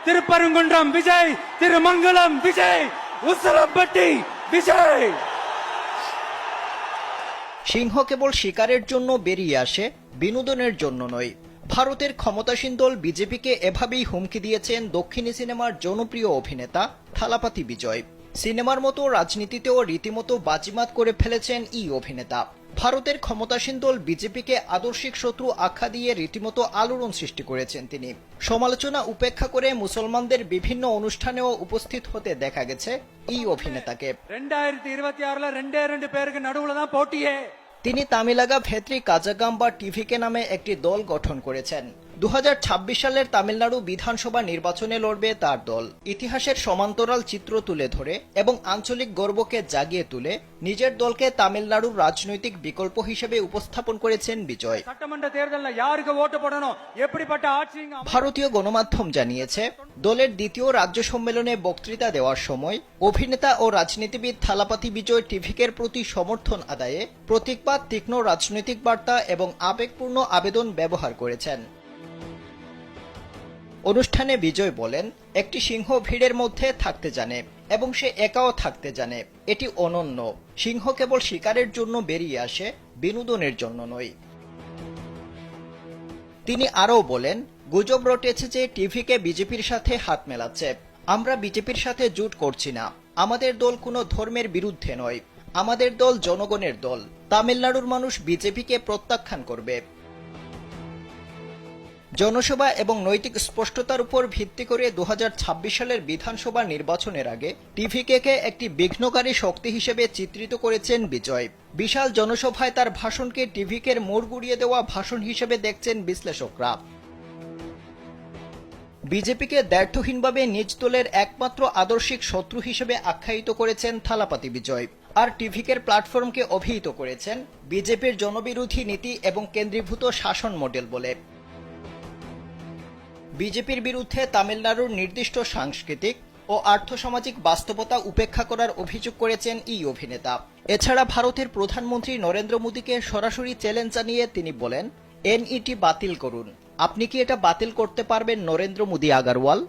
திருப்பரங்குன்றம் விஜய், திருமங்கலம் விஜய், উসলামপট্টি বিজয়। সিংহ কেবল শিকারের জন্য বেরিয়ে আসে, বিনোদনের জন্য নয়। ভারতের ক্ষমতাসীন দল বিজেপিকে এভাবেই হুমকি দিয়েছেন দক্ষিণী সিনেমার জনপ্রিয় অভিনেতা থালাপাতি বিজয়। সিনেমার মতো রাজনীতিতেও রীতিমতো বাজিমাত করে ফেলেছেন এই অভিনেতা। ভারতের ক্ষমতাসীন দল বিজেপিকে আদর্শিক শত্রু আখ্যা দিয়ে রীতিমতো আলোড়ন সৃষ্টি করেছেন তিনি। সমালোচনা উপেক্ষা করে মুসলমানদের বিভিন্ন অনুষ্ঠানেও উপস্থিত হতে দেখা গেছে এই অভিনেতাকে। 2026ல 2 பேருக்கு நடுவுல தான் போட்டியே। তিনি তামিলাগা ভেত্রি কাজাগাম বা টিভিকে নামে একটি দল গঠন করেছেন। 2026 সালের তামিলনাড়ু বিধানসভা নির্বাচনে লড়বে তার দল। ইতিহাসের সমান্তরাল চিত্র তুলে ধরে এবং আঞ্চলিক গর্বকে জাগিয়ে তুলে নিজের দলকে তামিলনাড়ুর রাজনৈতিক বিকল্প হিসেবে উপস্থাপন করেছেন বিজয়। ভারতীয় গণমাধ্যম জানিয়েছে, দলের দ্বিতীয় রাজ্য সম্মেলনে বক্তৃতা দেওয়ার সময় অভিনেতা ও রাজনীতিবিদ থালাপাতি বিজয় টিভিকের প্রতি সমর্থন আদায়ে প্রতীকবাদ, তীক্ষ্ণ রাজনৈতিক বার্তা এবং আবেগপূর্ণ আবেদন ব্যবহার করেছেন। অনুষ্ঠানে বিজয় বলেন, একটি সিংহ ভিড়ের মধ্যে থাকতে জানে এবং সে একাও থাকতে জানে। এটি অনন্য। সিংহ কেবল শিকারের জন্য বেরিয়ে আসে, বিনোদনের জন্য নয়। তিনি আরও বলেন, গুজব রটেছে যে টিভিকে বিজেপির সাথে হাত মেলাচ্ছে। আমরা বিজেপির সাথে জোট করছি না। আমাদের দল কোনো ধর্মের বিরুদ্ধে নয়। আমাদের দল জনগণের দল। তামিলনাড়ুর মানুষ বিজেপিকে প্রত্যাখ্যান করবে। জনসভা এবং নৈতিক স্পষ্টতার উপর ভিত্তি করে 2026 সালের বিধানসভা নির্বাচনের আগে টিভিকে একটি বিঘ্নকারী শক্তি হিসেবে চিত্রিত করেছেন বিজয়। বিশাল জনসভায় তার ভাষণকে টিভিকের মোড় গুড়িয়ে দেওয়া ভাষণ হিসেবে দেখছেন বিশ্লেষকরা। বিজেপিকে দ্ব্যর্থহীনভাবে নিজ দলের একমাত্র আদর্শিক শত্রু হিসেবে আখ্যায়িত করেছেন থালাপাতি বিজয়। আর টিভিকের প্ল্যাটফর্মকে অভিহিত করেছেন বিজেপির জনবিরোধী নীতি এবং কেন্দ্রীভূত শাসন মডেল বলে। বিজেপির বিরুদ্ধে তামিলনাড়ুর নির্দিষ্ট সাংস্কৃতিক ও আর্থসামাজিক বাস্তবতা উপেক্ষা করার অভিযোগ করেছেন এই অভিনেতা। এছাড়া ভারতের প্রধানমন্ত্রী নরেন্দ্র মোদীকে সরাসরি চ্যালেঞ্জ জানিয়ে তিনি বলেন, এনইটি বাতিল করুন। আপনি কি এটা বাতিল করতে পারবেন নরেন্দ্র মোদী আগারওয়াল?